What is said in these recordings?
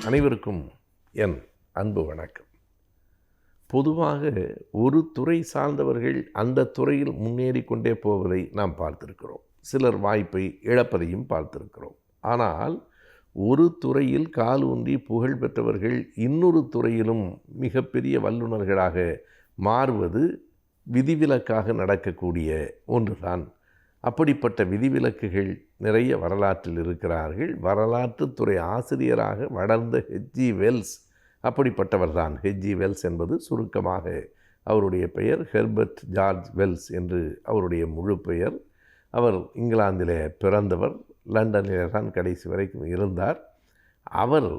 அனைவருக்கும் என் அன்பு வணக்கம். பொதுவாக ஒரு துறை சார்ந்தவர்கள் அந்த துறையில் முன்னேறி கொண்டே போவதை நாம் பார்த்திருக்கிறோம். சிலர் வாய்ப்பை இழப்பதையும் பார்த்திருக்கிறோம். ஆனால் ஒரு துறையில் கால் ஊன்றி புகழ் பெற்றவர்கள் இன்னொரு துறையிலும் மிகப்பெரிய வல்லுநர்களாக மாறுவது விதிவிலக்காக நடக்கக்கூடிய ஒன்றுதான். அப்படிப்பட்ட விதிவிலக்குகள் நிறைய வரலாற்றில் இருக்கிறார்கள். வரலாற்றுத்துறை ஆசிரியராக வளர்ந்த ஹெச்ஜி வெல்ஸ் அப்படிப்பட்டவர் தான். ஹெச்ஜி வெல்ஸ் என்பது சுருக்கமாக அவருடைய பெயர் ஹெர்பர்ட் ஜார்ஜ் வெல்ஸ் என்று அவருடைய முழு பெயர். அவர் இங்கிலாந்திலே பிறந்தவர். லண்டனில் தான் கடைசி வரைக்கும் இருந்தார். அவர்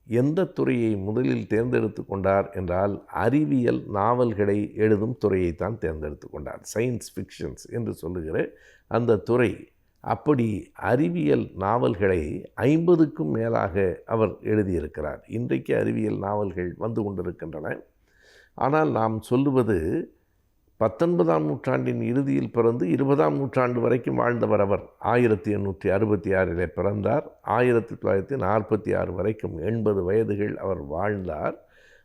எந்த துறையை முதலில் தேர்ந்தெடுத்து கொண்டார் என்றால் அறிவியல் நாவல்களை எழுதும் துறையைத்தான் தேர்ந்தெடுத்து கொண்டார். சயின்ஸ் ஃபிக்ஷன்ஸ் என்று சொல்லுகிற அந்த துறை. அப்படி அறிவியல் நாவல்களை 50க்கும் மேலாக அவர் எழுதியிருக்கிறார். இன்றைக்கு அறிவியல் நாவல்கள் வந்து கொண்டிருக்கின்றன. ஆனால் நாம் சொல்லுவது 19ஆம் நூற்றாண்டின் இறுதியில் பிறந்து 20ஆம் நூற்றாண்டு வரைக்கும் வாழ்ந்தவர் அவர். 1866 பிறந்தார். 1946 வரைக்கும் 80 வயதுகள் அவர் வாழ்ந்தார்.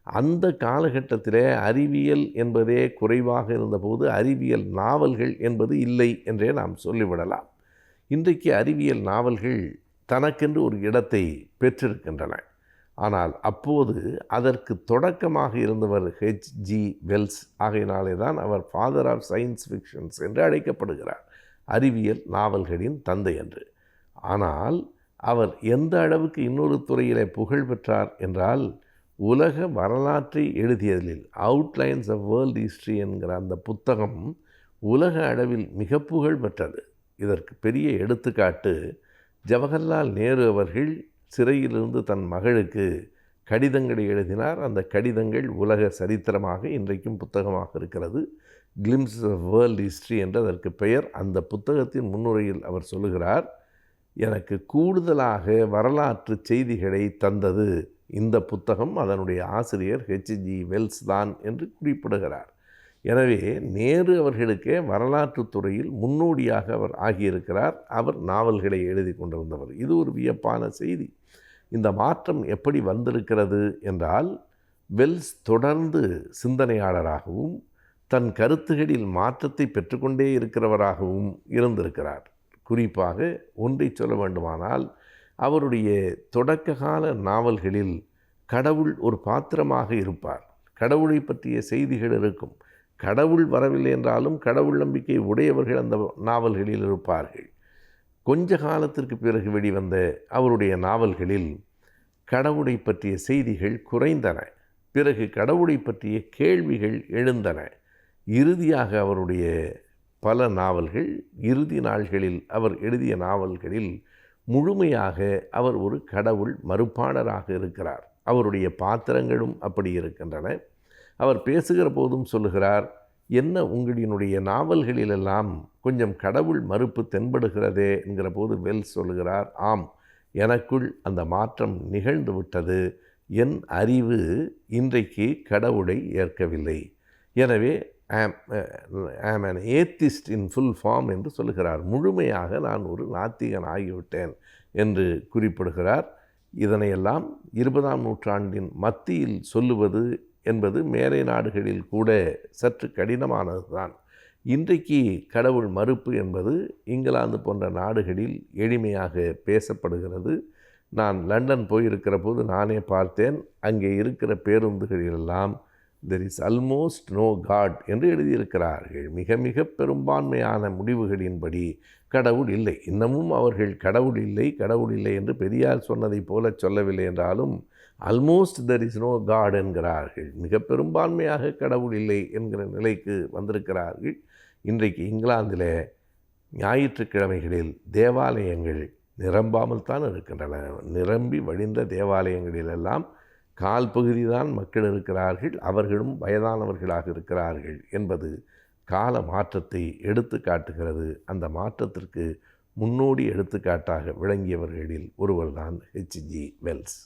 அந்த காலகட்டத்திலே அறிவியல் என்பதே குறைவாக இருந்தபோது அறிவியல் நாவல்கள் என்பது இல்லை என்றே நாம் சொல்லிவிடலாம். இன்றைக்கு அறிவியல் நாவல்கள் தனக்கென்று ஒரு இடத்தை பெற்றிருக்கின்றன. ஆனால் அப்போது அதற்கு தொடக்கமாக இருந்தவர் ஹெச்ஜி வெல்ஸ். ஆகையினாலே தான் அவர் ஃபாதர் ஆஃப் சயின்ஸ் ஃபிக்ஷன்ஸ் என்று அழைக்கப்படுகிறார், அறிவியல் நாவல்களின் தந்தை என்று. ஆனால் அவர் எந்த அளவுக்கு இன்னொரு துறையிலே புகழ் பெற்றார் என்றால், உலக வரலாற்றை எழுதியதில் அவுட்லைன்ஸ் ஆஃப் வேர்ல்ட் ஹிஸ்ட்ரி என்கிற அந்த புத்தகம் உலக அளவில் மிக புகழ் பெற்றது. இதற்கு பெரிய எடுத்துக்காட்டு ஜவஹர்லால் நேரு அவர்கள் சிறையிலிருந்து தன் மகளுக்கு கடிதங்களை எழுதினார். அந்த கடிதங்கள் உலக சரித்திரமாக இன்றைக்கும் புத்தகமாக இருக்கிறது. கிளிம்ஸ் ஆஃப் வேர்ல்ட் ஹிஸ்ட்ரி என்று அதற்கு பெயர். அந்த புத்தகத்தின் முன்னுரையில் அவர் சொல்லுகிறார், எனக்கு கூடுதலாக வரலாற்று செய்திகளை தந்தது இந்த புத்தகம், அதனுடைய ஆசிரியர் ஹெச்ஜி வெல்ஸ் தான் என்று குறிப்பிடுகிறார். எனவே நேரு அவர்களுக்கே வரலாற்று துறையில் முன்னோடியாக அவர் ஆகியிருக்கிறார். அவர் நாவல்களை எழுதி கொண்டிருந்தவர். இது ஒரு வியப்பான செய்தி. இந்த மாற்றம் எப்படி வந்திருக்கிறது என்றால், வெல்ஸ் தொடர்ந்து சிந்தனையாளராகவும் தன் கருத்துகளில் மாற்றத்தை பெற்றுக்கொண்டே இருக்கிறவராகவும் இருந்திருக்கிறார். குறிப்பாக ஒன்றை சொல்ல வேண்டுமானால், அவருடைய தொடக்ககால நாவல்களில் கடவுள் ஒரு பாத்திரமாக இருப்பார். கடவுளை பற்றிய செய்திகள் இருக்கும். கடவுள் வரவில்லை என்றாலும் கடவுள் நம்பிக்கை உடையவர்கள் அந்த நாவல்களில் இருப்பார்கள். கொஞ்ச காலத்திற்கு பிறகு வெளிவந்த அவருடைய நாவல்களில் கடவுளை பற்றிய செய்திகள் குறைந்தன. பிறகு கடவுளை பற்றிய கேள்விகள் எழுந்தன. இறுதியாக அவருடைய பல நாவல்கள், இறுதி நாள்களில் அவர் எழுதிய நாவல்களில் முழுமையாக அவர் ஒரு கடவுள் மறுப்பாளராக இருக்கிறார். அவருடைய பாத்திரங்களும் அப்படி இருக்கின்றன. அவர் பேசுகிற போதும் சொல்லுகிறார், என்ன உங்களினுடைய நாவல்களிலெல்லாம் கொஞ்சம் கடவுள் மறுப்பு தென்படுகிறதே என்கிற போது வெல்ஸ் சொல்லுகிறார், ஆம், எனக்குள் அந்த மாற்றம் நிகழ்ந்து விட்டது. என் அறிவு இன்றைக்கு கடவுளை ஏற்கவில்லை. எனவே ஆம் an atheist in full form என்று சொல்லுகிறார். முழுமையாக நான் ஒரு நாத்திகன் ஆகிவிட்டேன் என்று குறிப்பிடுகிறார். இதனையெல்லாம் 20ஆம் நூற்றாண்டின் மத்தியில் சொல்லுவது என்பது மேலை நாடுகளில் கூட சற்று கடினமானது தான். இன்றைக்கு கடவுள் மறுப்பு என்பது இங்கிலாந்து போன்ற நாடுகளில் எளிமையாக பேசப்படுகிறது. நான் லண்டன் போயிருக்கிற போது நானே பார்த்தேன். அங்கே இருக்கிற பேருந்துகளிலெல்லாம் there is almost no God என்று எழுதியிருக்கிறார்கள். மிக மிக பெரும்பான்மையான முடிவுகளின்படி கடவுள் இல்லை. இன்னமும் அவர்கள் கடவுள் இல்லை கடவுள் இல்லை என்று பெரியார் சொன்னதை போல சொல்லவில்லை என்றாலும் almost there is no God என்கிறார்கள். மிக பெரும்பான்மையாக கடவுள் இல்லை என்கிற நிலைக்கு வந்திருக்கிறார்கள். இன்றைக்கு இங்கிலாந்தில் ஞாயிற்றுக்கிழமைகளில் தேவாலயங்கள் நிரம்பாமல் தான் இருக்கின்றன. நிரம்பி வழிந்த தேவாலயங்களிலெல்லாம் கால் பகுதி தான் மக்கள் இருக்கிறார்கள். அவர்களும் வயதானவர்களாக இருக்கிறார்கள் என்பது கால மாற்றத்தை எடுத்து காட்டுகிறது. அந்த மாற்றத்திற்கு முன்னோடி எடுத்துக்காட்டாக விளங்கியவர்களில் ஒருவர்தான் ஹெச்ஜி வெல்ஸ்.